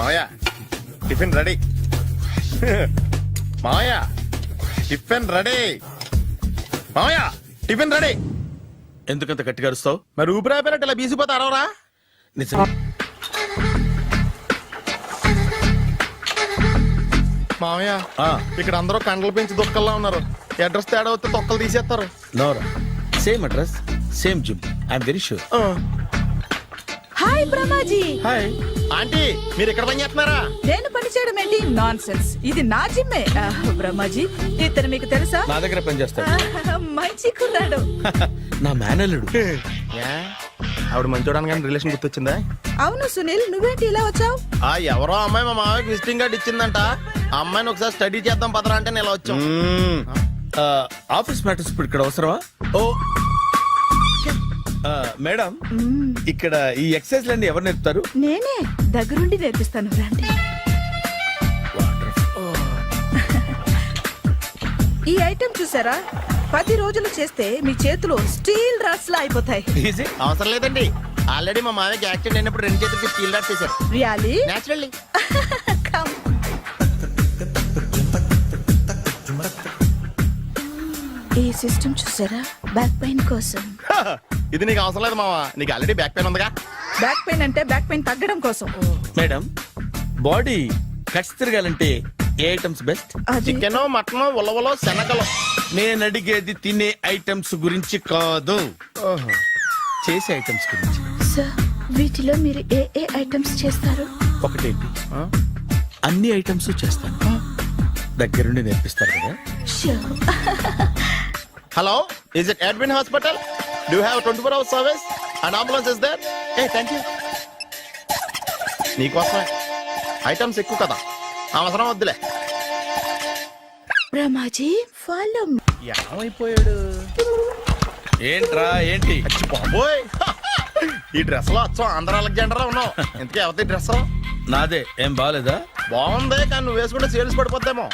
మావయ్య tiffin ready. మావయ్య tiffin ready. మావయ్య టిఫిన్ రెడీ. ఎందుకంత గట్టిగా అరుస్తావు? మరి ఊపిరాయిపోయినట్టు ఇలా బీసిపోతే అరవరా? నిజం. మావయ్య ఇక్కడ అందరూ కండలు పెంచి దుక్కల్లా ఉన్నారు. అడ్రస్ తేడా వస్తే తొక్కలు తీసేస్తారు. నోరా same address same gym. I'm very sure. Hi Brahmaji. Hi aunty, మీరు ఇక్కడ పని చేస్తున్నారా? నేను పని చేయడం ఏంటి? Nonsense. ఇది నా జిమ్మే. బ్రహ్మాజీ ఇతను మీకు తెలుసా? నా దగ్గర పని చేస్తాడు. మంచి కుర్రాడు. నా మేనల్లుడు. ఆవిడ మంచి చూడడానికి రిలేషన్ గుర్తొచ్చిందా? అవును సునీల్, నువ్వేంటి ఇలా వచ్చావు? ఎవరో అమ్మాయి మా మామయ్యకి విజిటింగ్ కార్డు ఇచ్చిందంట. ఆ అమ్మాయిని ఒకసారి స్టడీ చేద్దాం పదరా అంటే నేను ఇలా వచ్చాం. ఆఫీస్ మ్యాటర్స్ ఇప్పుడు ఇక్కడ అవసరమా? ఓ మేడం, ఇక్కడ ఈ ఎక్సర్సైజ్ లన్నీ ఎవరు నేర్పుతారు? నేనే దగ్గరుండి నేర్పిస్తాను, రండి. ఈ ఐటెం చూసారా? 10 రోజులు చేస్తే మీ చేతులు స్టీల్ రాట్స్ లా అయిపోతాయి. అవసరం లేదండి, ఆల్రెడీ మా మామయ్యకి యాక్సిడెంట్ అయినప్పుడు 2 చేతులకి స్టీల్ డాట్ చేశారు. రియల్లీ? నేచురల్లీ. ఈ సిస్టమ్ చూసారా? బ్యాక్ పెయిన్ కోసం. ఇది నీకు అవసరం లేదు మావా, నీకు ఆల్రెడీ బ్యాక్ పెయిన్ ఉందిగా. బ్యాక్ పెయిన్ అంటే బ్యాక్ పెయిన్ తగ్గడం కోసం. మేడం, బాడీ కట్స్ తిరగాలంటే ఏ ఐటమ్స్ బెస్ట్? చికెన్, మటన్, ఉలవలో, శనగలు. నేను అడిగేది తినే ఐటమ్స్ గురించి కాదు, చేసే ఐటమ్స్ గురించి. సార్, వీటిలో మీరు ఏ ఏ ఐటమ్స్ చేస్తారు? ఒకటేంటి, అన్ని ఐటమ్స్ చేస్తాను. దగ్గరుండి నేర్పిస్తారు కదా. Hello, is it admin hospital? Do have 24 hours service and ambulance is there? Thank you. నీకోసమే. ఐటమ్స్ ఎక్కువ కదా, అవసరం వద్దులే. బ్రహ్మాజీ ఫాలో. ఏమైపోయాడు? ఏంట్రా ఏంటి? బాబోయ్, ఈ డ్రెస్ లో వచ్చాం ఆంధ్ర అలెగ్జాండర్ ఉన్నావు. ఇంతకీ ఎవరి డ్రెస్? నాదే. ఏం బాగాలేదా? బాగుంది, కానీ నువ్వు వేసుకుంటే సేల్స్ పడిపోద్దేమో.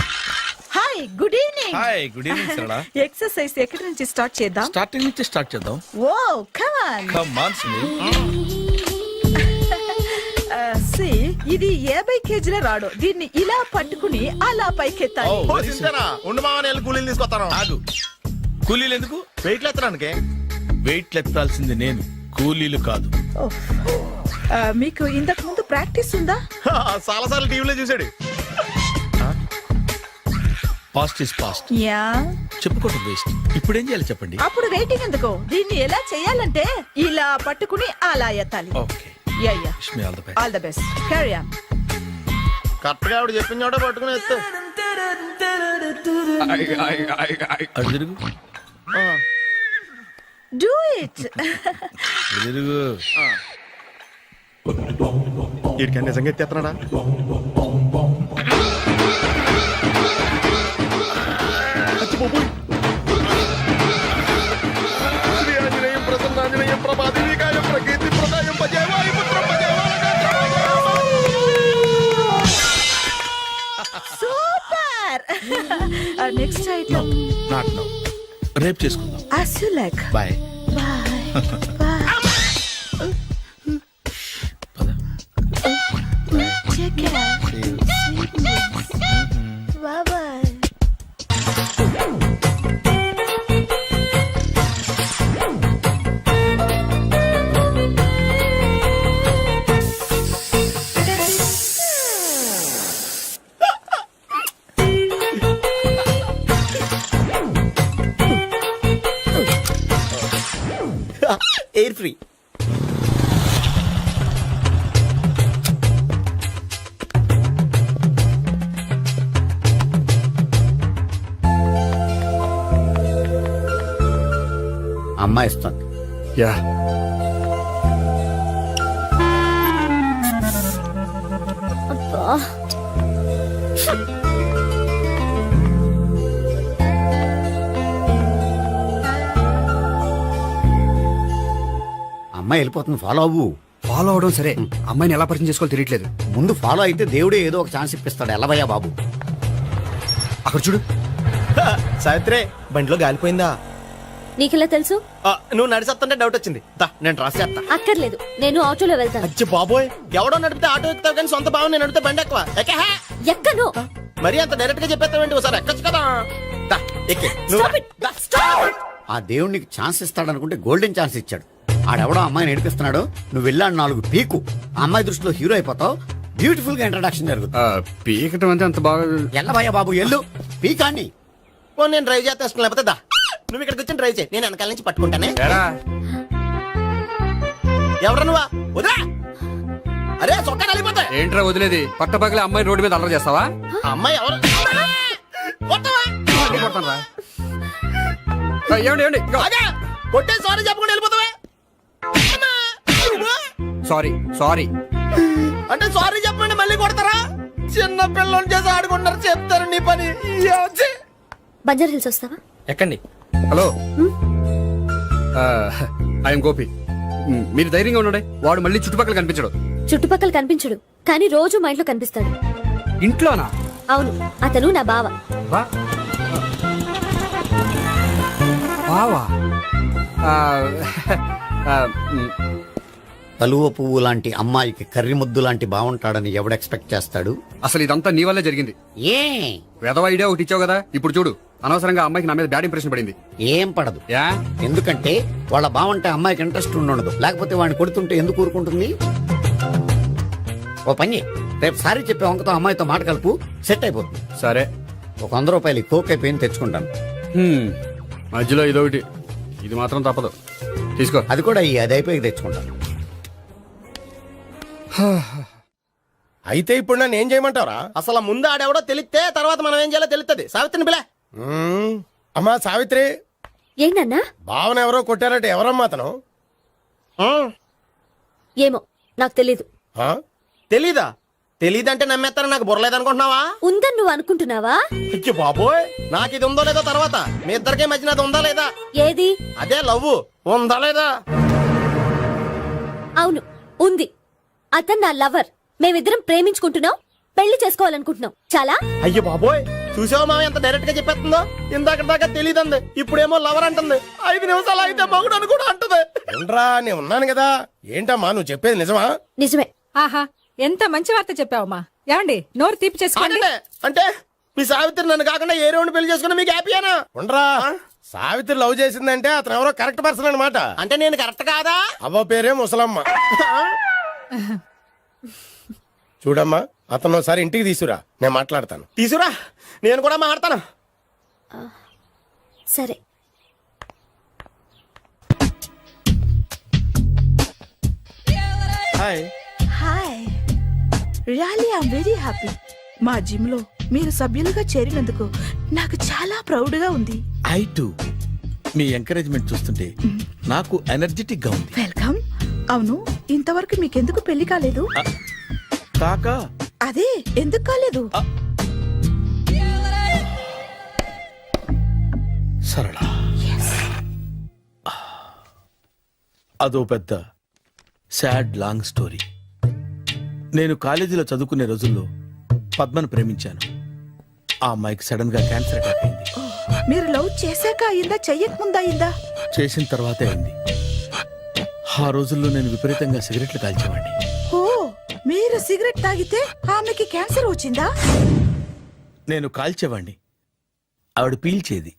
Hi, good evening. Hi, good evening Sarala. Exercise ఎక్కడి నుంచి స్టార్ట్ చేద్దాం? స్టార్టింగ్ నుంచి స్టార్ట్ చేద్దాం. Oh come on. Come on Sunil. సి, ఇది 50 కేజీల రాడు. దీన్ని ఇలా పట్టుకుని అలా పైకెత్తాలి. ఓ, చింతేనా? ఉండు మామ, నేను కూలీలు తీసుకొస్తాను. ఆగు. కూలీలు ఎందుకు? వెయిట్లు ఎత్తడానికి. వెయిట్లు ఎత్తాల్సింది నేను, కూలీలు కాదు. మీకు ఇంతకు ముందు ప్రాక్టీస్ ఉందా? చాలా సార్లు టీవీలో చూసాడు. Past is past. యా, చెప్పుకోవడం వేస్ట్. ఇప్పుడు ఏం చేయాలి చెప్పండి. అప్పుడు వెయిటింగ్ ఎందుకు? దీన్ని ఎలా చేయాలంటే ఇలా పట్టుకుని అలా ఎత్తాలి. Okay, yeah yeah. Wish me all the best. All the best. Carry on. Correct గా ఆవిడ చెప్పిన చోట పట్టుకుని ఎత్తు. అటు తిరుగు. Do it. అటు తిరుగు. వీడికి నిజంగా ఎత్తేస్తున్నాడా? శ్రీ ఆంజనేయం ప్రసన్నాంజనేయం ప్రభాదేవికాయం ప్రకీర్తి ప్రదాయం భజే వాయుపుత్రం భజే super. Next item. Not now, రేపు చేసుకుందాం. as you like. Bye. Bye. Bye. Take care. Sweet dreams. Bye bye. Air free. అమ్మాయి ఇస్తుంది. యా, అమ్మాయి వెళ్ళిపోతుంది, ఫాలో అవ్వు. ఫాలో అవడం సరే, అమ్మాయిని ఎలా పరిచయం చేసుకోవాలో తెలియట్లేదు. ముందు ఫాలో అయితే దేవుడే ఏదో ఒక ఛాన్స్ ఇప్పిస్తాడు. ఎల్లవయ్యా బాబు. అక్కడ చూడు. సావిత్రి బండిలో గాలిపోయిందా? నీకెలా తెలుసు? నువ్వు నడిచేస్తుంటే డౌట్ వచ్చింది దా నేను రాసేస్తా. అక్కర్లేదు, నేను ఆటోలో వెళ్తాను. అచ్చి బాబోయ్, ఎవడో నడిపితే ఆటో ఎక్కుతావు కానీ సొంత భావం నేను నడిపితే బండి ఎక్కువ ఎక్కహే. ఎక్కను. మరి అంత డైరెక్ట్ గా చెప్పేస్తావేంటి? ఒకసారి ఎక్కొచ్చు కదా. దా, ఎక్కే. నువ్వు Stop it. The, stop it. ఆ దేవుడికి ఛాన్స్ ఇస్తాడనుకుంటే గోల్డెన్ ఛాన్స్ ఇచ్చాడు. ఆడెవడో అమ్మాయిని నడిపిస్తున్నాడు, నువ్వు వెళ్ళాడు 4 పీకు. ఆ అమ్మాయి దృష్టిలో హీరో అయిపోతావు. బ్యూటిఫుల్ గా ఇంట్రడక్షన్ జరుగుతుంది. పీకటం అంటే అంత బాగా ఎల్లబయ్య బాబు ఎల్లు పీకాన్ని. పో, నేను డ్రైవ్ చేస్తాను. లేకపోతే దా నువ్వు ఇక్కడికి వచ్చి డ్రైవ్ చేయి, నేను వెనకాల నుంచి పట్టుకుంటానే. ఎవరు నువ్వా? వదిలా. అరే చొక్కా కలిపోతా. ఏంట్రా వదిలేది? పట్టపగలే అమ్మాయి రోడ్డు మీద అల్లరి చేస్తావా? అమ్మాయి ఎవరు? కొట్టవా? కొడతానురా. ఏమండి ఏమండి అదే కొట్టే సారీ చెప్పకుండా వెళ్ళిపోతావా? Sorry sorry. అంటే సారీ చెప్పండి మళ్ళీ కొడతారా? చిన్న పిల్లలు చేసి ఆడుకుంటారు, చెప్తారు నీ పని. బంజారా హిల్స్ వస్తావా? ఎక్కండి. Hello I'm Gopi. మీరు ధైర్యంగా ఉండండి, వాడు మళ్ళీ చుట్టుపక్కల కనిపించడు. చుట్టుపక్కల కనిపించడు, కానీ రోజు మా ఇంట్లో కనిపిస్తాడు. ఇంట్లోనా? అవును, అతను నా బావ. బావా? కలువ పువ్వు లాంటి అమ్మాయికి కర్రి ముద్దు లాంటి బాగుంటాడని ఎవడు ఎక్స్పెక్ట్ చేస్తాడు? అసలు ఇదంతా నీ వల్లే జరిగింది. ఏ వెధవ ఐడియా ఒకటి ఇచ్చావు కదా, ఇప్పుడు చూడు. అనవసరంగా అమ్మాయికి నా మీద బ్యాడ్ ఇంప్రెషన్ పడింది. ఏం పడదు. యా? ఎందుకంటే వాళ్ళ బాగుంటే అమ్మాయికి ఇంట్రెస్ట్ ఉండదు. లేకపోతే వాడిని కొడుతుంటే ఎందుకు ఊరుకుంటుంది? ఓ పని, రేపు సారీ చెప్పే వంకతో అమ్మాయితో మాట కలుపు, సెట్ అయిపోతుంది. సరే. ఒక 100 రూపాయలు కోక్ అయిపోయింది తెచ్చుకుంటాను. మధ్యలో ఇదొకటి, ఇది మాత్రం తప్పదు. తీసుకో. అది కూడా అది అయిపోయి తెచ్చుకుంటాను. అయితే ఇప్పుడు నన్ను ఏం చేయమంటావరా? అసలు ముందు ఆడెవడో తెలిస్తే తర్వాత మనం ఏం చేయాలో తెలుస్తుంది. సావిత్రిని పిల్ల. అమ్మా సావిత్రి, ఏంటన్నా? భావన ఎవరో కొట్టారట, ఎవరమ్మా అతను? ఏమో నాకు తెలీదు. ఆ? తెలీదా? తెలీదంటే నమ్మేస్తారని నాకు బుర్రలేదనుకుంటున్నావా? ఉందని నువ్వు అనుకుంటున్నావా? అయ్యో బాబోయ్, నాకు ఇది ఉందో లేదో తర్వాత. మీ ఇద్దరికే మధ్యన అది ఉందా లేదా? ఏది? అదే లవ్ ఉందా లేదా? అవును, ఉంది. అతను నా లవర్. మేమిద్దరం ప్రేమించుకుంటున్నాం, పెళ్లి చేసుకోవాలనుకుంటున్నాం. చాలా. అయ్యో బాబోయ్, చూసావా మామ ఎంత డైరెక్ట్ గా చెప్పేస్తుందో? ఇందాక దాకా తెలియదండి, ఇప్పుడేమో లవర్ అంటుంది. 5 నిమిషాలు అయితే మగుడు అని కూడా అంటుంది. ఏంట్రా, నేను ఉన్నాను కదా. ఏంటమ్మా నువ్వు చెప్పేది నిజమా? నిజమే. ఆహా, ఎంత మంచి వార్త చెప్పావమ్మా. ఏమండి, నోరు తీపి చేసుకోండి. ఆగండి. అంటే మీ సావిత్రి నన్ను కాకుండా ఏ రౌండ్ పెళ్లి చేసుకున్నా మీకు హ్యాపీయేనా? ఉండరా, సావిత్రి లవ్ చేసిందంటే అతను ఎవరో కరెక్ట్ పర్సన్ అనమాట. అంటే నేను కరెక్ట్ కాదా? అవ్వ పేరే ముసలమ్మ. చూడమ్మా, అతను ఒకసారి ఇంటికి తీసుకురా, నేను మాట్లాడతాను. తీసురా, నేను కూడా మాట్లాడతాను. సరే. Hi. Hi, really I'm very happy. మా జిమ్ లో మీరు సభ్యులుగా చేరినందుకు నాకు చాలా ప్రౌడ్ గా ఉంది. I to. మీ ఎంకరేజ్మెంట్ చూస్తుంటే నాకు ఎనర్జెటిక్ గా ఉంది. వెల్కమ్. అవును, ఇంతవరకు మీకెందుకు పెళ్లి కాలేదు? కాకా అదే ఎందుకు కాలేదు? సరళ, అదో పెద్ద సాడ్ లాంగ్ స్టోరీ. నేను కాలేజీలో చదువుకునే రోజుల్లో పద్మను ప్రేమించాను. ఆ అమ్మాయికి సడన్ గా క్యాన్సర్ అటాక్ అయింది. మీరు లవ్ చేశాక అయిందా, చెయ్యక ముందా అయిందా? చేసిన తర్వాతే అయింది. ఆ రోజుల్లో నేను విపరీతంగా సిగరెట్లు కాల్చేవాడిని. ఓ, మీరు సిగరెట్ తాగితే ఆమెకి క్యాన్సర్ వచ్చిందా? నేను కాల్చేవాణ్ణి, ఆవిడ పీల్చేది.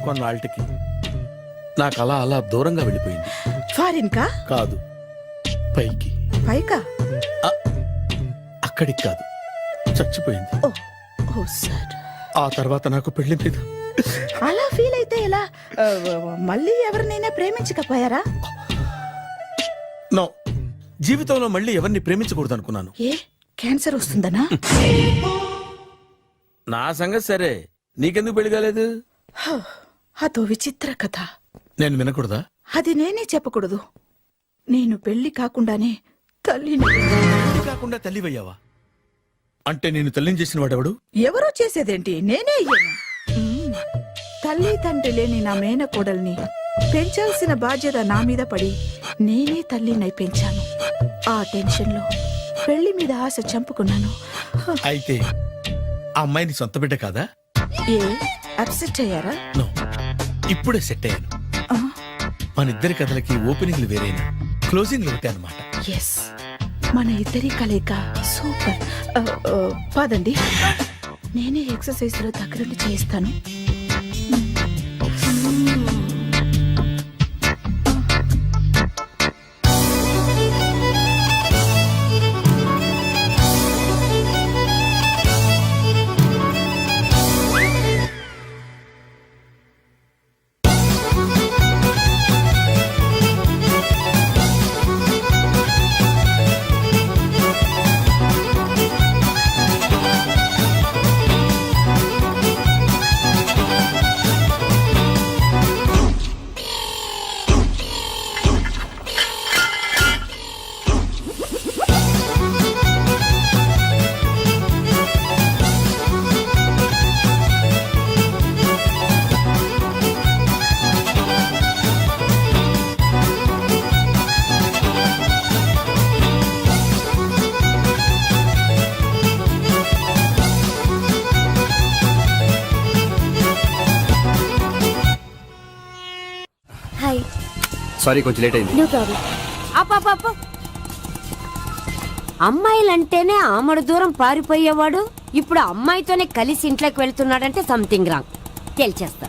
కొన్నాళ్ళకి నాకు అలా అలా దూరంగా వెళ్ళిపోయింది. ఫారిన్ కా? కాదు, పైకి. పైకా? అక్కడికి కాదు, చచ్చిపోయింది. ఓ సార్. ఆ తర్వాత నాకు పెళ్లి మీద అలా ఫీల్ అయితే ఎలా? మళ్ళీ ఎవరినైనా ప్రేమించకపోయారా? నో, జీవితంలో మళ్ళీ ఎవరిని ప్రేమించకూడదు అనుకున్నాను. ఏ, క్యాన్సర్ వస్తుందనా? నా సంగతి సరే, నీకెందుకు పెళ్లి కాలేదు? అదో విచిత్ర కథ. నేను వినకూడదా? అది నేనే చెప్పకూడదు. నేను పెళ్లి కాకుండానే తల్లిని. పెళ్లి కాకుండా తల్లివయ్యావా? అంటే నేను తల్లిని చేసిన వాడెవడు? ఎవరో చేసేదేంటి, నేనే అయ్యాను. తల్లి తండ్రి లేని నా మేనకోడల్ని పెంచాల్సిన బాధ్యత నా మీద పడి నేనే తల్లినై పెంచాను. ఆ టెన్షన్ లో పెళ్లి మీద ఆశ చంపుకున్నాను. అయితే ఆ అమ్మాయిని సొంత బిడ్డ కాదా? ఏ, అప్సెట్ అయ్యారా? నో, ఇప్పుడే సెట్ అయ్యాను. ఆ, మన ఇద్దరి కథలకి ఓపెనింగ్లు వేరైనా క్లోజింగ్లు ఒకటే అనమాట. ఎస్ మన ఇద్దరి కలయిక సూపర్. పదండి, నేనే ఎక్సర్సైజ్ లో దగ్గరుండి చేయిస్తాను. హాయ్. సారీ కొంచెం లేట్ అయింది. No problem. అప్ప అమ్మాయిలంటేనే ఆమడు దూరం పారిపోయేవాడు ఇప్పుడు అమ్మాయితోనే కలిసి ఇంట్లోకి వెళ్తున్నాడంటే సంథింగ్ రాంగ్ తేల్చేస్తా.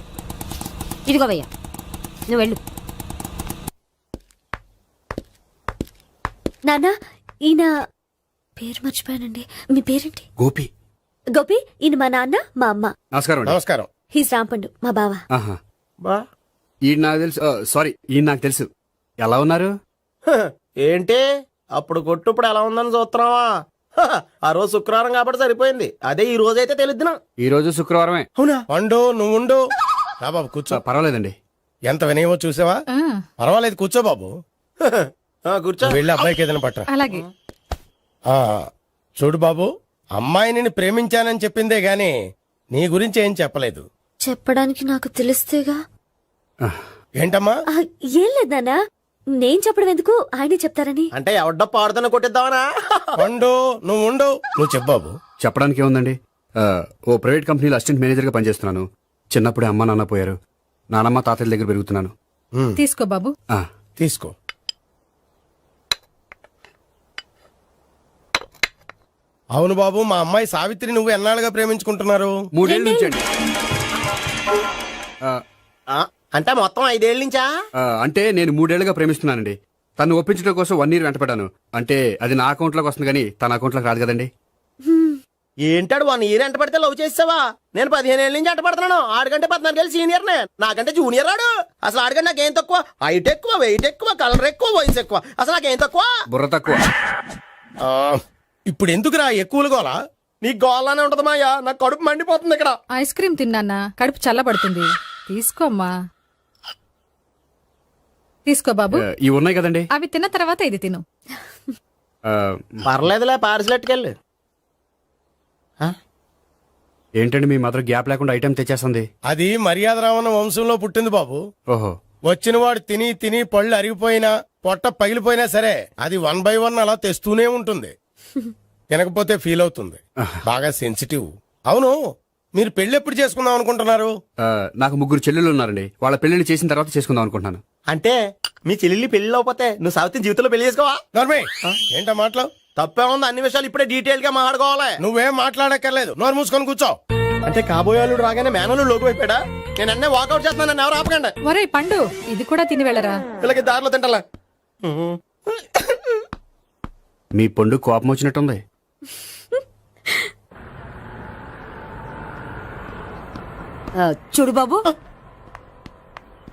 ఇదిగో భయ్యా, నువ్వు వెళ్ళు. నాన్న, ఈయన పేరు మర్చిపోయానండి. మీ పేరేంటి? గోపి. గోపి. ఈయన మా నాన్న, మా అమ్మ. నమస్కారం అండి. నమస్కారం. హీస్ రాంపండు, మా బావ. ఆహా. బా ఈయన నాకు తెలుసు. సారీ, ఈయన నాకు తెలుసు. ఎలా ఉన్నారు? హ, ఏంటి అప్పుడు కొట్టు ఇప్పుడు ఎలా ఉందని చూస్తున్నావా? హ, ఆ రోజు శుక్రవారం కాబట్టి సరిపోయింది. అదే ఈ రోజు అయితే తెలిద్దునా. ఈ రోజు శుక్రవారమే. అవునా? పండు నువ్వుండు. రా బాబు కూర్చో. పర్వాలేదండి. ఎంత వినయమో చూసావా? పర్వాలేదు కూర్చో బాబు. కూర్చో. నువ్వు వెళ్ళి అబ్బాయికి ఏదైనా పట్టరా. అలాగే. ఆ, చూడు బాబు, అమ్మాయి నిన్ను ప్రేమించానని చెప్పిందే గాని నీ గురించి ఏం చెప్పలేదు. చెప్పడానికి నాకు తెలిస్తేగా. ఏంటమ్మా? ఆ, ఏం లేదు నాన్న, నేను చెప్పడం ఎందుకు, ఆయనే చెప్తారని. అంటే ఎవడ్డో పాడుతున్న కొట్టిద్దామనా? పండు నువ్వుండు. నువ్వు చెప్పు బాబు. చెప్పడానికి ఏముందండి, ఓ ప్రైవేట్ కంపెనీలో అసిస్టెంట్ మేనేజర్గా పనిచేస్తున్నాను. చిన్నప్పుడే అమ్మ నాన్న పోయారు. నానమ్మ తాతయ్య దగ్గర పెరుగుతున్నాను. తీసుకో బాబు. ఆ, తీసుకో. అవును బాబు, మా అమ్మాయి సావిత్రి నువ్వు ఎన్నాళ్ళుగా ప్రేమించుకుంటున్నారు? 3 ఏళ్ళ నుంచి అండి. ఆ, అంటే మొత్తం 5 ఏళ్ళ నుంచా? అంటే నేను 3 ఏళ్లుగా ప్రేమిస్తున్నానండి. తను ఒప్పించడం కోసం 1 year వెంటపడ్డాను. అంటే అది నా అకౌంట్లోకి వస్తుంది కానీ తన అకౌంట్లోకి రాదు కదండి. ఏంటాడు 1 year ఎంట పడితే లవ్ చేసావా? నేను 15 ఏళ్ళ నుంచి ఎంట పడుతున్నాను. ఆడికంటే 14 ఏళ్ళు సీనియర్ నే, నాకంటే జూనియర్ ఆడు. అసలు ఆడికంటే నాకేం తక్కువ? హైట్ ఎక్కువ, వెయిట్ ఎక్కువ, కలర్ ఎక్కువ, వయసు ఎక్కువ. అసలు నాకేం తక్కువ? బుర్ర తక్కువ. ఆ, ఇప్పుడు ఎందుకురా ఎక్కువలు గోలా? నీకు గోళ్ళనే ఉంటది మాయా, నాకు కడుపు మండిపోతుంది ఇక్కడ. ఐస్ క్రీమ్ తిన్నానా, కడుపు చల్లబడుతుంది. తీసుకోమ్మా. తీసుకో బాబు. ఇవి ఉన్నాయి కదండి. అవి తిన్న తర్వాత ఇది తిను. ఆ, పర్లేదులే, పార్సిలెట్కెళ్ళి. ఏంటండి మీ మదర్ గ్యాప్ లేకుండా ఐటెం తెచ్చేస్తుంది? అది మర్యాద రావణ వంశంలో పుట్టింది బాబు. ఓహో. వచ్చిన వాడు తిని తిని పళ్ళు అరిగిపోయినా పొట్ట పగిలిపోయినా సరే అది 1 by 1 అలా తెస్తూనే ఉంటుంది. తినకపోతే ఫీల్ అవుతుంది. బాగా సెన్సిటివ్. అవును, మీరు పెళ్లి ఎప్పుడు చేసుకుందాం అనుకుంటున్నారు? నాకు 3 చెల్లెళ్ళు ఉన్నారండి. వాళ్ళ పెళ్లిని చేసిన తర్వాత చేసుకుందాం అనుకుంటున్నాను. అంటే మీ చెల్లెల్ని పెళ్లి అవ్వకపోతే నువ్వు సావిత్రి జీవితంలో పెళ్లి చేసుకోవా? నోర్మే, ఏంటా మాటలు? తప్పే ఉంది, అన్ని విషయాలు ఇప్పుడే డీటెయిల్ గా మాట్లాడుకోవాలి. నువ్వేం మాట్లాడక్కర్లేదు, నోరు మూసుకొని కూర్చో. అంటే కాబోయేవాళ్ళు రాగానే మేనలు లోకి అయిపోయాడా? నేను అన్నీ వాకౌట్ చేస్తున్నాను, నన్ను ఎవరు ఆపకండి. ఒరే పండు, ఇది కూడా తిని వెళ్ళరా. వీళ్ళకి దారిలో తింటలా. మీ పండు కోపం వచ్చినట్టుంది. చూడు బాబు,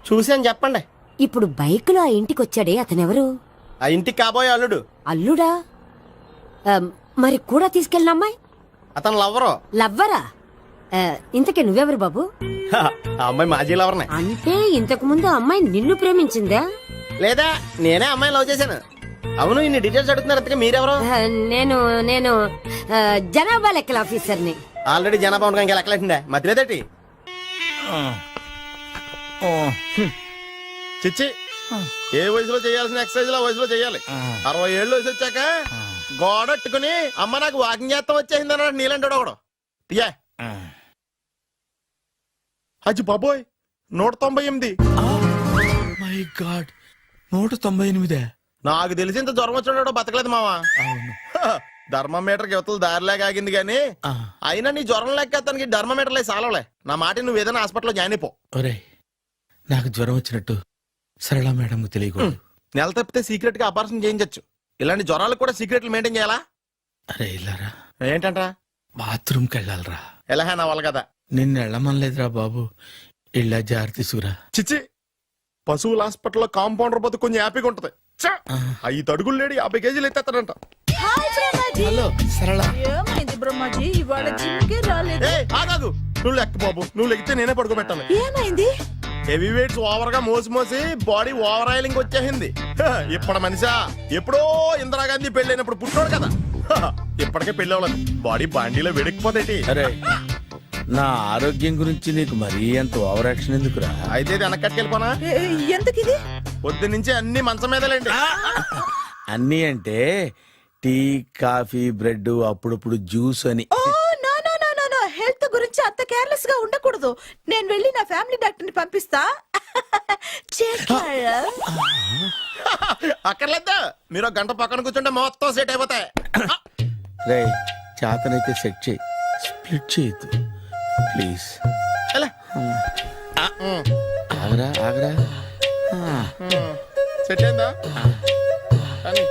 చూసి అని చెప్పండి. ఇప్పుడు బైక్ లో ఆ ఇంటికి వచ్చాడే అతనెవరు? ఆ ఇంటికి కాబోయే అల్లుడు. అల్లుడా? మరి కూడా తీసుకెళ్ళిన అమ్మాయి అతను లవ్వరు. లవ్వరా? ఇంతకీ నువ్వెవరు బాబు? ఆ అమ్మాయి మాజీ లవర్నే. అంటే ఇంతకు ముందు అమ్మాయి నిన్ను ప్రేమించిందా? లేదా నేనే అమ్మాయి లవ్ చేశాను. అవును, ఇన్ని డీటెయిల్స్ అడుగుతున్నారు. అంతగా మీరెవరు? నేను నేను జనాభా లెక్కల ఆఫీసర్ని. ఆల్రెడీ జనాభా ఉండగా ఇంకా లెక్కలేటండే మధ్యలేదేటి. చిచ్చి, ఏ వయసులో చేయాల్సిన ఎక్సర్సైజ్ ఆ వయసులో చేయాలి. 60 ఏళ్ళు వయసు వచ్చాక గోడట్టుకుని అమ్మ నాకు వాకింగ్ చేస్తాం వచ్చేసింది అన్నాడు నీలంటాడు ఒకడు. అచ్చి బాబోయ్, 198. My God 198. నాకు తెలిసి ఇంత జ్వరం వచ్చాడో బతకలేదు మావా. ధర్మమీటర్ యువతలు దారిలాగా ఆగింది గానీ అయినా నీ జ్వరం లెక్క అతనికి ధర్మమీటర్లే సాలవలే. నా మాట నువ్వు ఏదైనా హాస్పిటల్లో జాయిన్ అయిపో. ఒరే నాకు జ్వరం వచ్చినట్టు సరళ మేడం తెలియకూడదు. నెల తప్పితే సీక్రెట్ గా ఆపరేషన్ చేయించచ్చు. ఇలాంటి జ్వరాలకు కూడా సీక్రెట్లు మెయింటైన్ చేయాలా? అరే ఇల్లారా ఏంటంటరా? బాత్రూమ్కి వెళ్ళాలరా. ఎలా నా వాళ్ళ కదా. నిన్ను వెళ్ళమనలేదురా బాబు. ఇళ్ళ జారి తీసుకురా. చిచ్చి, పశువుల హాస్పిటల్లో కాంపౌండర్ పోతే కొంచెం హ్యాపీగా ఉంటది. 5 అడుగులు లేడి 50 కేజీలు ఎత్తేస్తాడంట. హలో సరళ. ఏమైంది బ్రహ్మాజీ ఇవాళ జిమ్కే రాలేదు? ఏ ఆగాదు, నువ్వు లెక్క బాబు. నువ్వు లెక్కితే నేనే పడుకోబెట్టాను. ఏమైంది? హెవీ వెయిట్స్ ఓవర్ గా మోసి బాడీ ఓవర్ ఆయిలింగ్ వచ్చేసింది. ఇప్పుడు మనిషా ఎప్పుడో ఇందిరాగాంధీ పెళ్ళైనప్పుడు పుట్టినోడు కదా. ఇప్పటికే పెళ్ళి అవ్వలేదు. బాడీ బాండీలో వెడికిపోతేటి. అరే నా ఆరోగ్యం గురించి నీకు మరీ అంత ఓవర్ యాక్షన్ ఎందుకురా? అయితే ఇది వెనకట్టుకెళ్ళిపోనా? ఎందుకు ఇది? పొద్దు నుంచి అన్ని మంచం మీదలేండి. అన్నీ అంటే టీ కాఫీ బ్రెడ్ అప్పుడప్పుడు జ్యూస్ అని. Oh no no no no no, health గురించి అంత కేర్లెస్ గా ఉండకూడదు. నేను వెళ్ళి నా ఫ్యామిలీ డాక్టర్ ని పంపిస్తా. అక్కర్లేదు, మీరు ఒక గంట పక్కన కూర్చుంటే మొత్తం సెట్ అయిపోతాయి. రే చేతనైతే సెట్ చేయి, స్ప్లిట్ చేయొద్దు ప్లీజ్. ఎలా? ఆగరా ఆగరా. సెట్ అయిందా? కానీ